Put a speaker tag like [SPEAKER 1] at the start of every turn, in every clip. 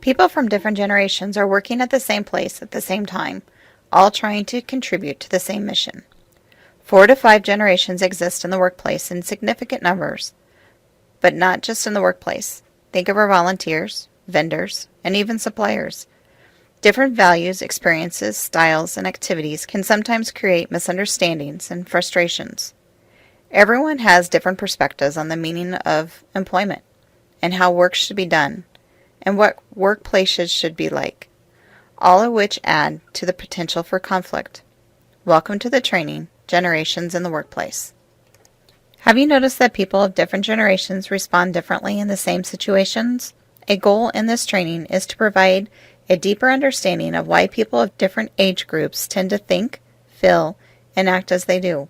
[SPEAKER 1] People from different generations are working at the same place at the same time, all trying to contribute to the same mission. 4 to 5 generations exist in the workplace in significant numbers, but not just in the workplace. Think of our volunteers, vendors, and even suppliers. Different values, experiences, styles, and activities can sometimes create misunderstandings and frustrations. Everyone has different perspectives on the meaning of employment and how work should be done and what workplaces should be like, all of which add to the potential for conflict. Welcome to the training, Generations in the Workplace. Have you noticed that people of different generations respond differently in the same situations? A goal in this training is to provide a deeper understanding of why people of different age groups tend to think, feel, and act as they do.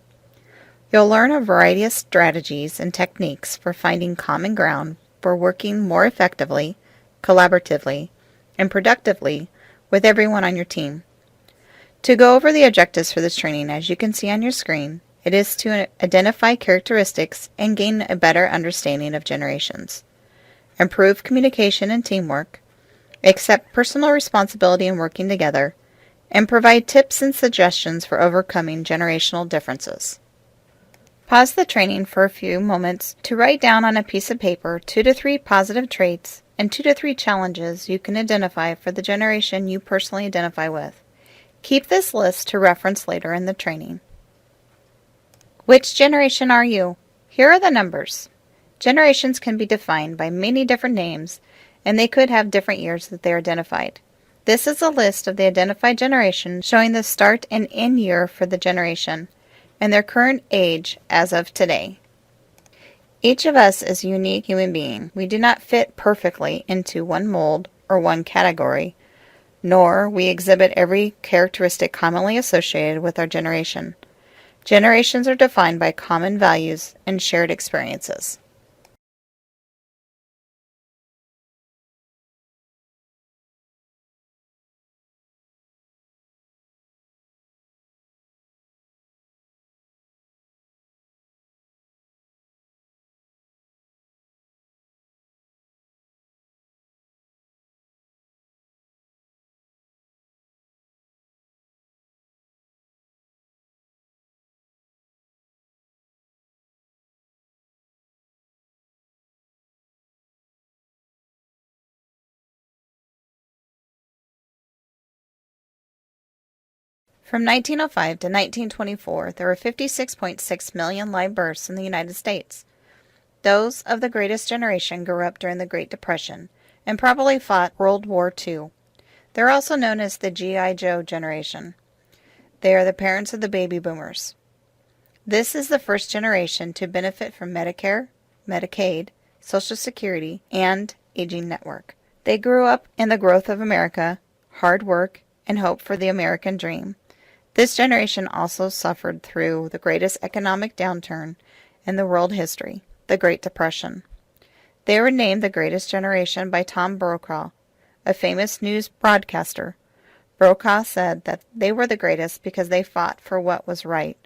[SPEAKER 1] You'll learn a variety of strategies and techniques for finding common ground for working more effectively, collaboratively, and productively with everyone on your team. To go over the objectives for this training, as you can see on your screen, it is to identify characteristics and gain a better understanding of generations, improve communication and teamwork, accept personal responsibility in working together, and provide tips and suggestions for overcoming generational differences. Pause the training for a few moments to write down on a piece of paper 2 to 3 positive traits and 2 to 3 challenges you can identify for the generation you personally identify with. Keep this list to reference later in the training. Which generation are you? Here are the numbers. Generations can be defined by many different names, and they could have different years that they are identified. This is a list of the identified generations showing the start and end year for the generation and their current age as of today. Each of us is a unique human being. We do not fit perfectly into one mold or one category, nor we exhibit every characteristic commonly associated with our generation. Generations are defined by common values and shared experiences. From 1905 to 1924, there were 56.6 million live births in the United States. Those of the greatest generation grew up during the Great Depression and probably fought World War II. They're also known as the G.I. Joe generation. They are the parents of the baby boomers. This is the first generation to benefit from Medicare, Medicaid, Social Security, and Aging Network. They grew up in the growth of America, hard work, and hope for the American dream. This generation also suffered through the greatest economic downturn in the world history, the Great Depression. They were named the greatest generation by Tom Brokaw, a famous news broadcaster. Brokaw said that they were the greatest because they fought for what was right,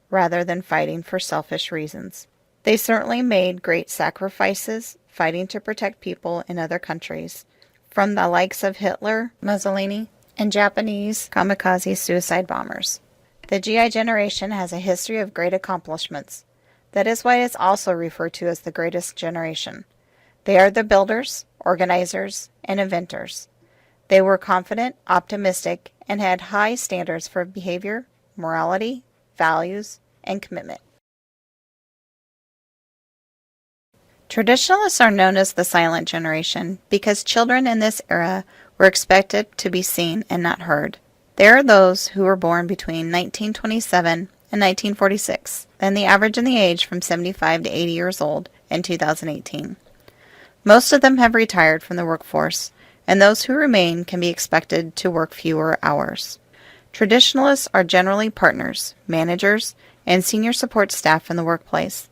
[SPEAKER 1] rather than fighting for selfish reasons. They certainly made great sacrifices, fighting to protect people in other countries, from the likes of Hitler, Mussolini, and Japanese kamikaze suicide bombers. The GI generation has a history of great accomplishments. That is why it is also referred to as the greatest generation. They are the builders, organizers, and inventors. They were confident, optimistic, and had high standards for behavior, morality, values, and commitment. Traditionalists are known as the silent generation because children in this era were expected to be seen and not heard. There are those who were born between 1927 and 1946, and the average in the age from 75 to 80 years old in 2018. Most of them have retired from the workforce, and those who remain can be expected to work fewer hours. Traditionalists are generally partners, managers, and senior support staff in the workplace,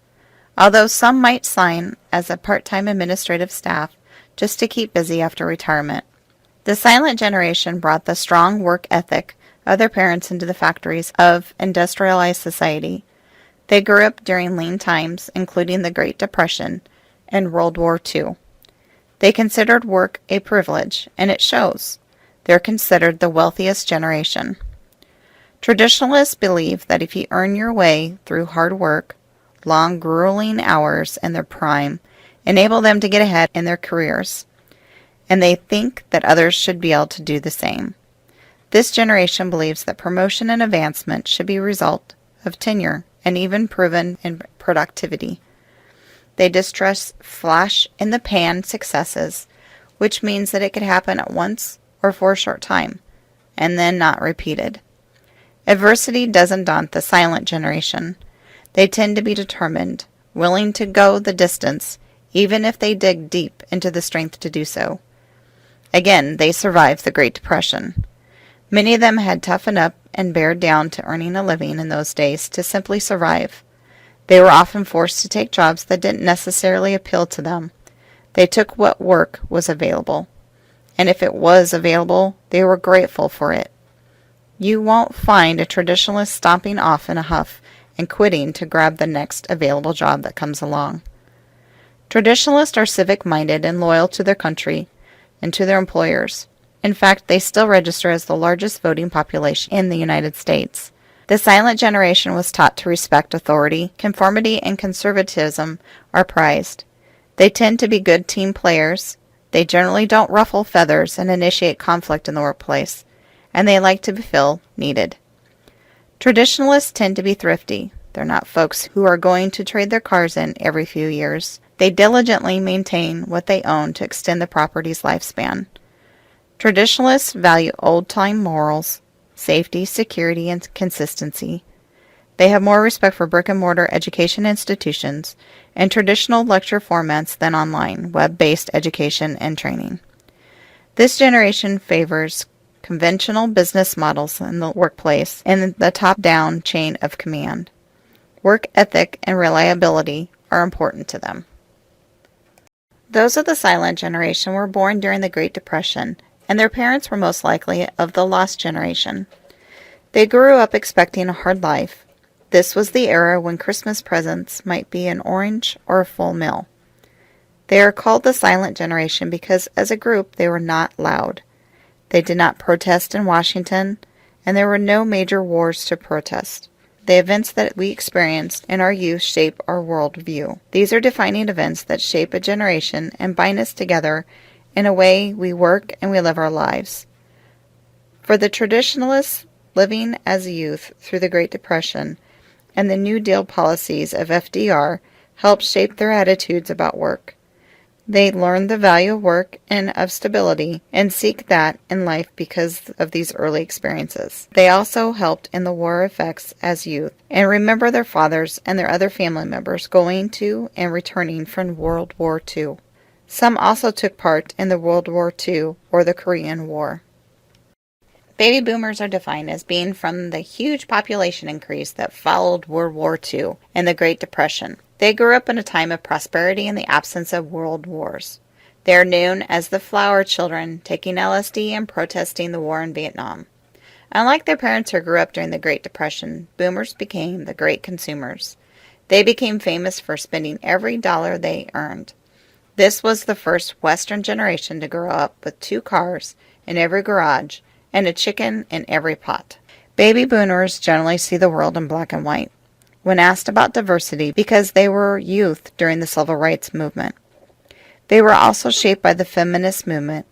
[SPEAKER 1] although some might sign as a part-time administrative staff just to keep busy after retirement. The silent generation brought the strong work ethic of their parents into the factories of industrialized society. They grew up during lean times, including the Great Depression and World War II. They considered work a privilege, and it shows. They're considered the wealthiest generation. Traditionalists believe that if you earn your way through hard work, long, grueling hours in their prime enable them to get ahead in their careers, and they think that others should be able to do the same. This generation believes that promotion and advancement should be a result of tenure and even proven in productivity. They distrust flash-in-the-pan successes, which means that it could happen at once or for a short time, and then not repeated. Adversity doesn't daunt the silent generation. They tend to be determined, willing to go the distance, even if they dig deep into the strength to do so. Again, they survived the Great Depression. Many of them had toughened up and bared down to earning a living in those days to simply survive. They were often forced to take jobs that didn't necessarily appeal to them. They took what work was available, and if it was available, they were grateful for it. You won't find a traditionalist stomping off in a huff and quitting to grab the next available job that comes along. Traditionalists are civic-minded and loyal to their country and to their employers. In fact, they still register as the largest voting population in the United States. The silent generation was taught to respect authority. Conformity and conservatism are prized. They tend to be good team players. They generally don't ruffle feathers and initiate conflict in the workplace, and they like to feel needed. Traditionalists tend to be thrifty. They're not folks who are going to trade their cars in every few years. They diligently maintain what they own to extend the property's lifespan. Traditionalists value old-time morals, safety, security, and consistency. They have more respect for brick-and-mortar education institutions and traditional lecture formats than online, web-based education and training. This generation favors conventional business models in the workplace and the top-down chain of command. Work ethic and reliability are important to them. Those of the silent generation were born during the Great Depression, and their parents were most likely of the lost generation. They grew up expecting a hard life. This was the era when Christmas presents might be an orange or a full meal. They are called the silent generation because as a group they were not loud. They did not protest in Washington, and there were no major wars to protest. The events that we experienced in our youth shape our worldview. These are defining events that shape a generation and bind us together in a way we work and we live our lives. For the traditionalists living as a youth through the Great Depression and the New Deal policies of FDR helped shape their attitudes about work. They learn the value of work and of stability and seek that in life because of these early experiences. They also helped in the war effects as youth and remember their fathers and their other family members going to and returning from World War II. Some also took part in the World War II or the Korean War. Baby boomers are defined as being from the huge population increase that followed World War II and the Great Depression. They grew up in a time of prosperity in the absence of world wars. They are known as the flower children, taking LSD and protesting the war in Vietnam. Unlike their parents who grew up during the Great Depression, boomers became the great consumers. They became famous for spending every dollar they earned. This was the first Western generation to grow up with 2 cars in every garage and a chicken in every pot. Baby boomers generally see the world in black and white when asked about diversity because they were youth during the civil rights movement. They were also shaped by the feminist movement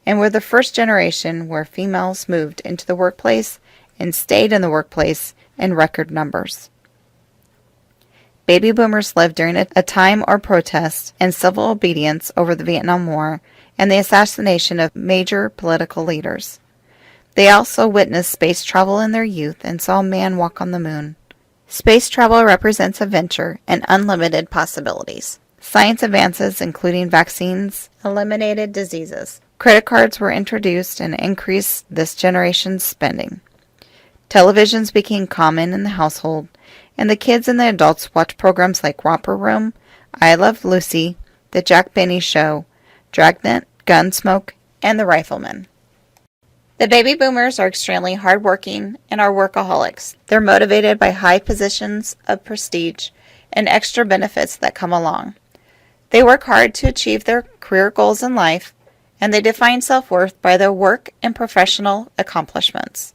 [SPEAKER 1] and were the first generation where females moved into the workplace and stayed in the workplace in record numbers. Baby boomers lived during a time of protest and civil obedience over the Vietnam War and the assassination of major political leaders. They also witnessed space travel in their youth and saw a man walk on the moon. Space travel represents adventure and unlimited possibilities. Science advances, including vaccines, eliminated diseases. Credit cards were introduced and increased this generation's spending. Televisions became common in the household, and the kids and the adults watched programs like Romper Room, I Love Lucy, The Jack Benny Show, Dragnet, Gunsmoke, and The Rifleman. The baby boomers are extremely hardworking and are workaholics. They're motivated by high positions of prestige and extra benefits that come along. They work hard to achieve their career goals in life, and they define self-worth by their work and professional accomplishments.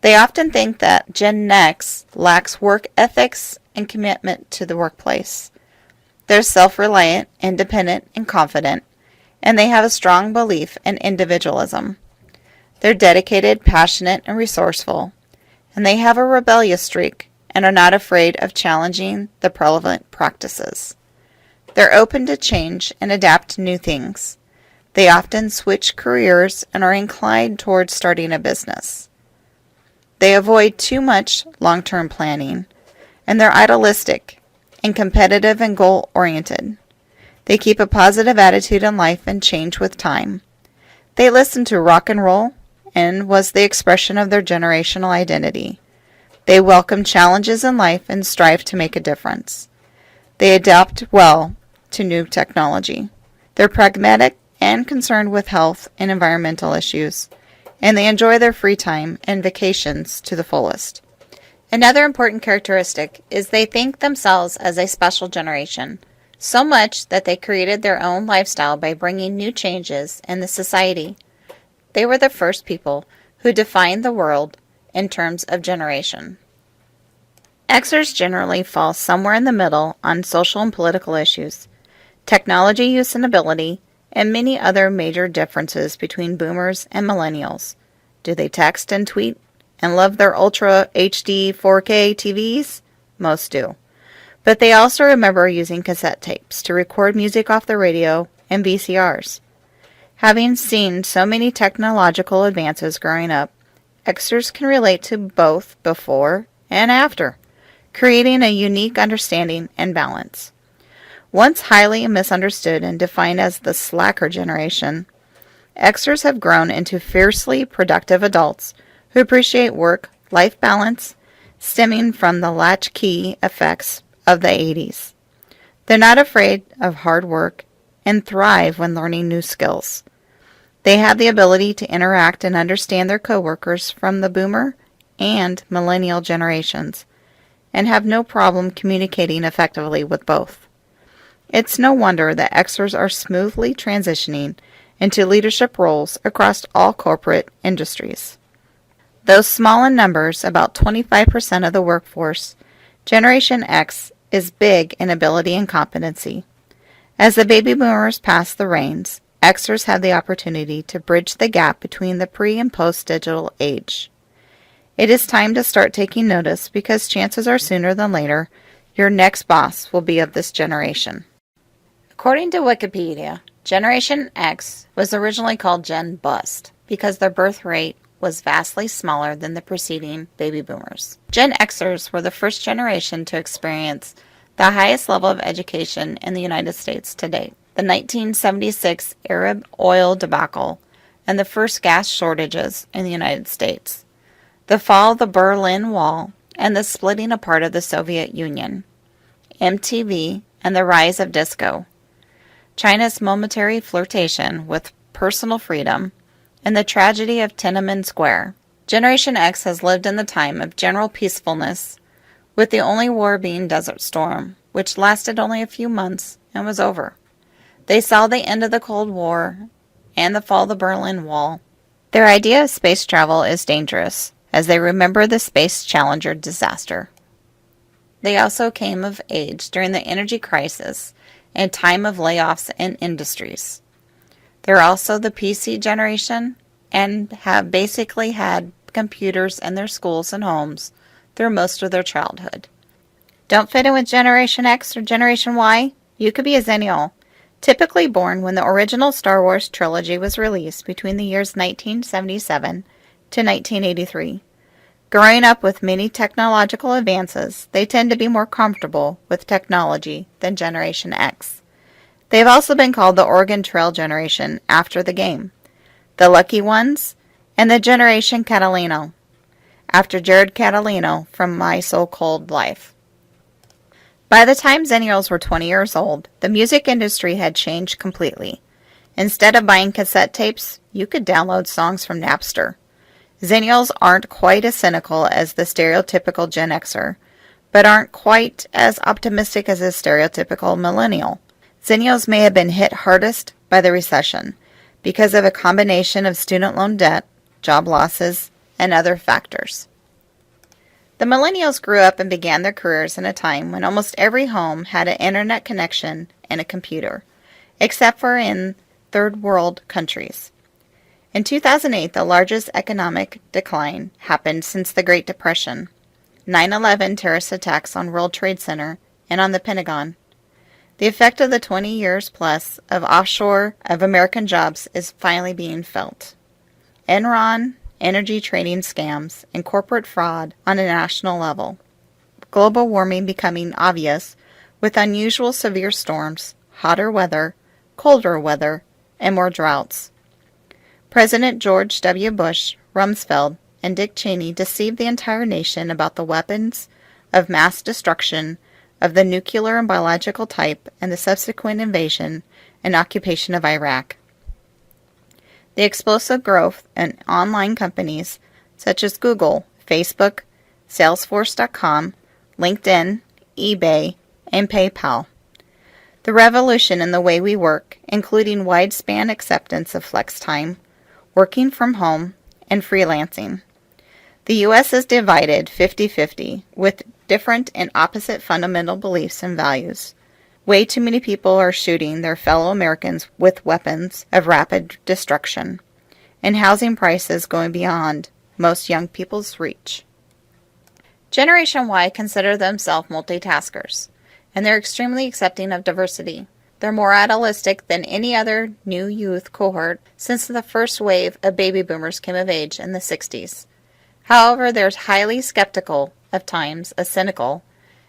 [SPEAKER 1] They often think that Gen X lacks work ethics and commitment to the workplace. They're self-reliant, independent, and confident, and they have a strong belief in individualism. They're dedicated, passionate, and resourceful, and they have a rebellious streak and are not afraid of challenging the prevalent practices. They're open to change and adapt to new things. They often switch careers and are inclined towards starting a business. They avoid too much long-term planning, and they're idealistic and competitive and goal-oriented. They keep a positive attitude in life and change with time. They listen to rock and roll and was the expression of their generational identity. They welcome challenges in life and strive to make a difference. They adapt well to new technology. They're pragmatic and concerned with health and environmental issues, and they enjoy their free time and vacations to the fullest. Another important characteristic is they think themselves as a special generation, so much that they created their own lifestyle by bringing new changes in the society. They were the first people who defined the world in terms of generation. Xers generally fall somewhere in the middle on social and political issues, technology use and ability, and many other major differences between boomers and millennials. Do they text and tweet and love their Ultra HD 4K TVs? Most do. But they also remember using cassette tapes to record music off the radio and VCRs. Having seen so many technological advances growing up, Xers can relate to both before and after, creating a unique understanding and balance. Once highly misunderstood and defined as the slacker generation, Xers have grown into fiercely productive adults who appreciate work-life balance stemming from the latchkey effects of the 80s. They're not afraid of hard work and thrive when learning new skills. They have the ability to interact and understand their coworkers from the boomer and millennial generations, and have no problem communicating effectively with both. It's no wonder that Xers are smoothly transitioning into leadership roles across all corporate industries. Though small in numbers, about 25% of the workforce, Generation X is big in ability and competency. As the baby boomers pass the reins, Xers have the opportunity to bridge the gap between the pre- and post-digital age. It is time to start taking notice because chances are sooner than later your next boss will be of this generation. According to Wikipedia, Generation X was originally called Gen Bust because their birth rate was vastly smaller than the preceding baby boomers. Gen Xers were the first generation to experience the highest level of education in the United States to date. The 1976 Arab oil debacle and the first gas shortages in the United States, the fall of the Berlin Wall and the splitting apart of the Soviet Union, MTV and the rise of disco, China's momentary flirtation with personal freedom, and the tragedy of Tiananmen Square. Generation X has lived in the time of general peacefulness, with the only war being Desert Storm, which lasted only a few months and was over. They saw the end of the Cold War and the fall of the Berlin Wall. Their idea of space travel is dangerous, as they remember the Space Challenger disaster. They also came of age during the energy crisis and time of layoffs in industries. They're also the PC generation and have basically had computers in their schools and homes through most of their childhood. Don't fit in with Generation X or Generation Y? You could be a Xennial, typically born when the original Star Wars trilogy was released between the years 1977 to 1983. Growing up with many technological advances, they tend to be more comfortable with technology than Generation X. They've also been called the Oregon Trail generation after the game, the Lucky Ones, and the Generation Catalino, after Jared Catalino from My So-Called Life. By the time Xennials were 20 years old, the music industry had changed completely. Instead of buying cassette tapes, you could download songs from Napster. Xennials aren't quite as cynical as the stereotypical Gen Xer, but aren't quite as optimistic as a stereotypical millennial. Zennials may have been hit hardest by the recession because of a combination of student loan debt, job losses, and other factors. The millennials grew up and began their careers in a time when almost every home had an internet connection and a computer, except for in third world countries. In 2008, the largest economic decline happened since the Great Depression, 9/11 terrorist attacks on World Trade Center and on the Pentagon. The effect of the 20 years plus of offshore of American jobs is finally being felt. Enron, energy trading scams, and corporate fraud on a national level. Global warming becoming obvious with unusual severe storms, hotter weather, colder weather, and more droughts. President George W. Bush, Rumsfeld, and Dick Cheney deceived the entire nation about the weapons of mass destruction of the nuclear and biological type and the subsequent invasion and occupation of Iraq. The explosive growth in online companies such as Google, Facebook, Salesforce.com, LinkedIn, eBay, and PayPal. The revolution in the way we work, including widespan acceptance of flex time, working from home, and freelancing. The U.S. is divided 50-50 with different and opposite fundamental beliefs and values. Way too many people are shooting their fellow Americans with weapons of rapid destruction, and housing prices going beyond most young people's reach. Generation Y consider themselves multitaskers, and they're extremely accepting of diversity. They're more idealistic than any other new youth cohort since the first wave of baby boomers came of age in the 60s. However, they're highly skeptical, of times cynical,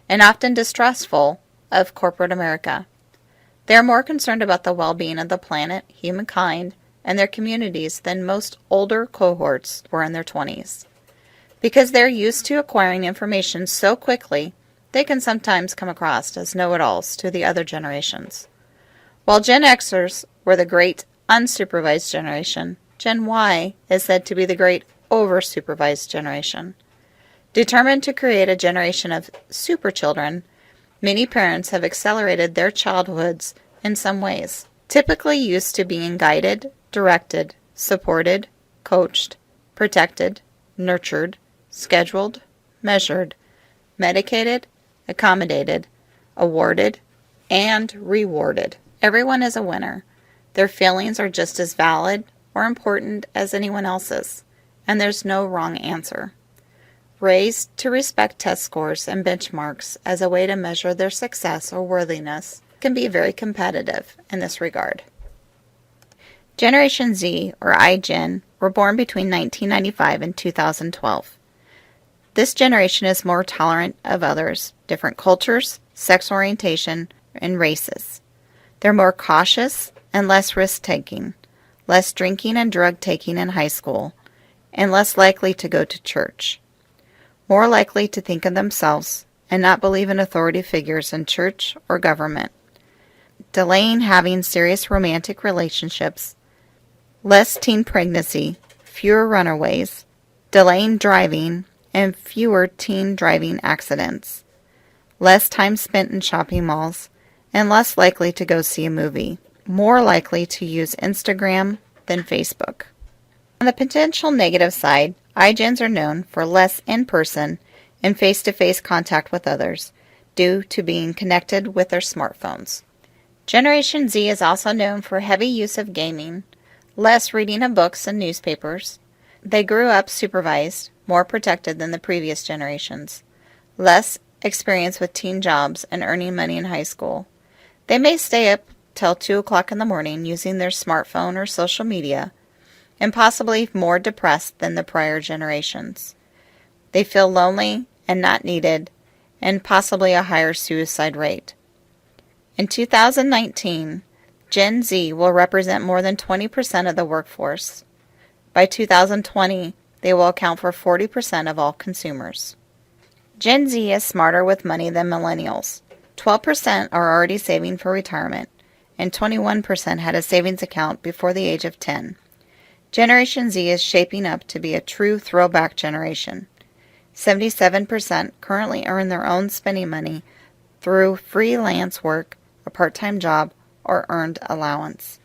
[SPEAKER 1] and often distrustful of corporate America. They are more concerned about the well-being of the planet, humankind, and their communities than most older cohorts were in their 20s. Because they're used to acquiring information so quickly, they can sometimes come across as know-it-alls to the other generations. While Gen Xers were the great unsupervised generation, Gen Y is said to be the great oversupervised generation. Determined to create a generation of super children, many parents have accelerated their childhoods in some ways, typically used to being guided, directed, supported, coached, protected, nurtured, scheduled, measured, medicated, accommodated, awarded, and rewarded. Everyone is a winner. Their feelings are just as valid or important as anyone else's, and there's no wrong answer. Raised to respect test scores and benchmarks as a way to measure their success or worthiness can be very competitive in this regard. Generation Z, or iGen, were born between 1995 and 2012. This generation is more tolerant of others, different cultures, sex orientation, and races. They're more cautious and less risk-taking, less drinking and drug-taking in high school, and less likely to go to church. More likely to think of themselves and not believe in authority figures in church or government. Delaying having serious romantic relationships, less teen pregnancy, fewer runaways, delaying driving, and fewer teen driving accidents, less time spent in shopping malls, and less likely to go see a movie, more likely to use Instagram than Facebook. On the potential negative side, iGens are known for less in-person and face-to-face contact with others due to being connected with their smartphones. Generation Z is also known for heavy use of gaming, less reading of books and newspapers. They grew up supervised, more protected than the previous generations, less experience with teen jobs and earning money in high school. They may stay up till 2 o'clock in the morning using their smartphone or social media, and possibly more depressed than the prior generations. They feel lonely and not needed, and possibly a higher suicide rate. In 2019, Gen Z will represent more than 20% of the workforce. By 2020, they will account for 40% of all consumers. Gen Z is smarter with money than millennials. 12% are already saving for retirement, and 21% had a savings account before the age of 10. Generation Z is shaping up to be a true throwback generation. 77% currently earn their own spending money through freelance work, a part-time job, or earned allowance.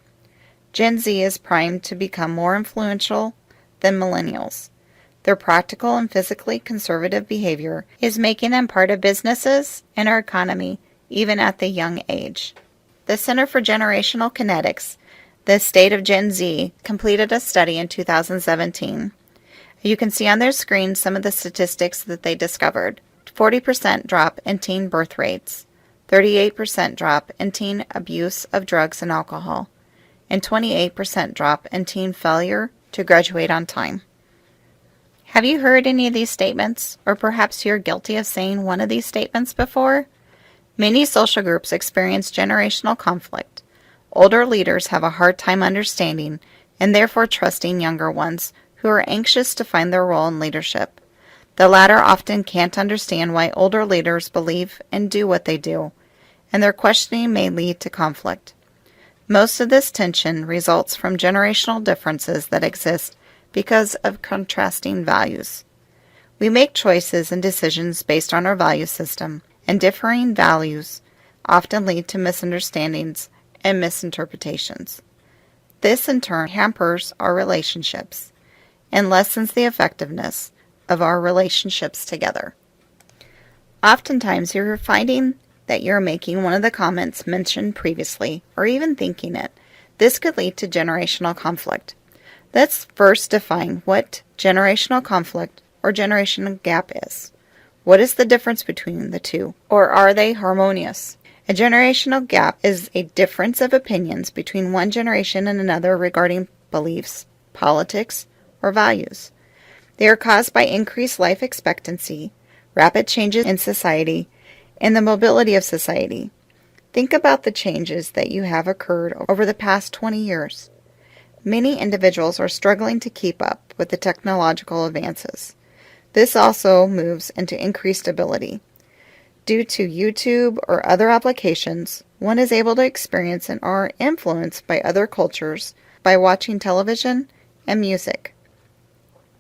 [SPEAKER 1] Gen Z is primed to become more influential than millennials. Their practical and physically conservative behavior is making them part of businesses and our economy, even at the young age. The Center for Generational Kinetics, the State of Gen Z, completed a study in 2017. You can see on their screen some of the statistics that they discovered. 40% drop in teen birth rates, 38% drop in teen abuse of drugs and alcohol, and 28% drop in teen failure to graduate on time. Have you heard any of these statements, or perhaps you're guilty of saying one of these statements before? Many social groups experience generational conflict. Older leaders have a hard time understanding and therefore trusting younger ones who are anxious to find their role in leadership. The latter often can't understand why older leaders believe and do what they do, and their questioning may lead to conflict. Most of this tension results from generational differences that exist because of contrasting values. We make choices and decisions based on our value system, and differing values often lead to misunderstandings and misinterpretations. This in turn hampers our relationships and lessens the effectiveness of our relationships together. Oftentimes you're finding that you're making one of the comments mentioned previously, or even thinking it. This could lead to generational conflict. Let's first define what generational conflict or generational gap is. What is the difference between the two, or are they harmonious? A generational gap is a difference of opinions between one generation and another regarding beliefs, politics, or values. They are caused by increased life expectancy, rapid changes in society, and the mobility of society. Think about the changes that you have occurred over the past 20 years. Many individuals are struggling to keep up with the technological advances. This also moves into increased ability. Due to YouTube or other applications, one is able to experience and are influenced by other cultures by watching television and music.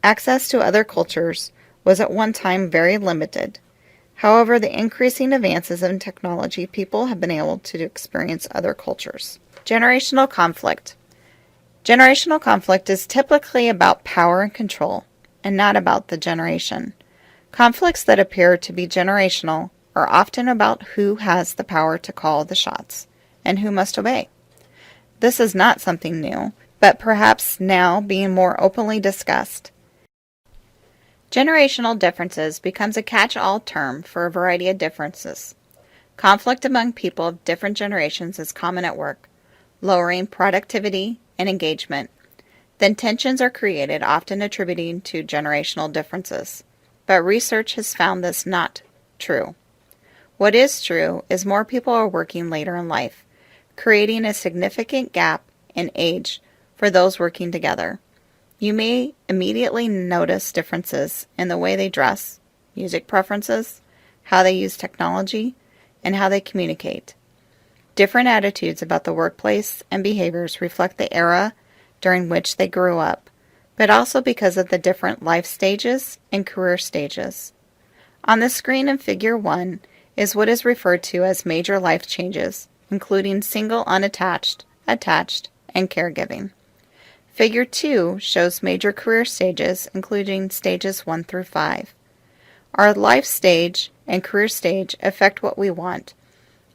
[SPEAKER 1] Access to other cultures was at one time very limited. However, the increasing advances in technology, people have been able to experience other cultures. Generational conflict. Generational conflict is typically about power and control, and not about the generation. Conflicts that appear to be generational are often about who has the power to call the shots, and who must obey. This is not something new, but perhaps now being more openly discussed. Generational differences becomes a catch-all term for a variety of differences. Conflict among people of different generations is common at work, lowering productivity and engagement. Then tensions are created, often attributing to generational differences. But research has found this not true. What is true is more people are working later in life, creating a significant gap in age for those working together. You may immediately notice differences in the way they dress, music preferences, how they use technology, and how they communicate. Different attitudes about the workplace and behaviors reflect the era during which they grew up, but also because of the different life stages and career stages. On the screen in Figure 1 is what is referred to as major life changes, including single, unattached, attached, and caregiving. Figure 2 shows major career stages, including stages 1 through 5. Our life stage and career stage affect what we want,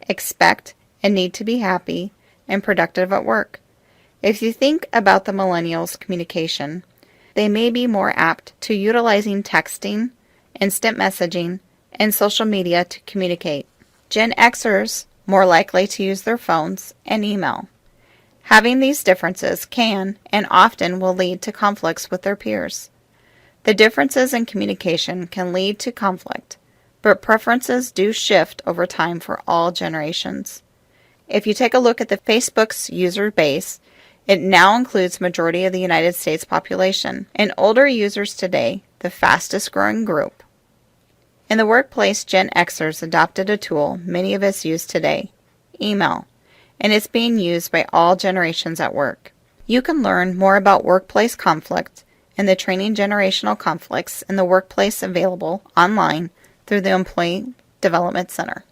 [SPEAKER 1] expect, and need to be happy and productive at work. If you think about the millennials' communication, they may be more apt to utilizing texting, instant messaging, and social media to communicate. Gen Xers more likely to use their phones and email. Having these differences can and often will lead to conflicts with their peers. The differences in communication can lead to conflict, but preferences do shift over time for all generations. If you take a look at the Facebook's user base, it now includes majority of the United States population, and older users today, the fastest growing group. In the workplace, Gen Xers adopted a tool many of us use today, email, and it's being used by all generations at work. You can learn more about workplace conflict and the training generational conflicts in the workplace available online through the Employee Development Center.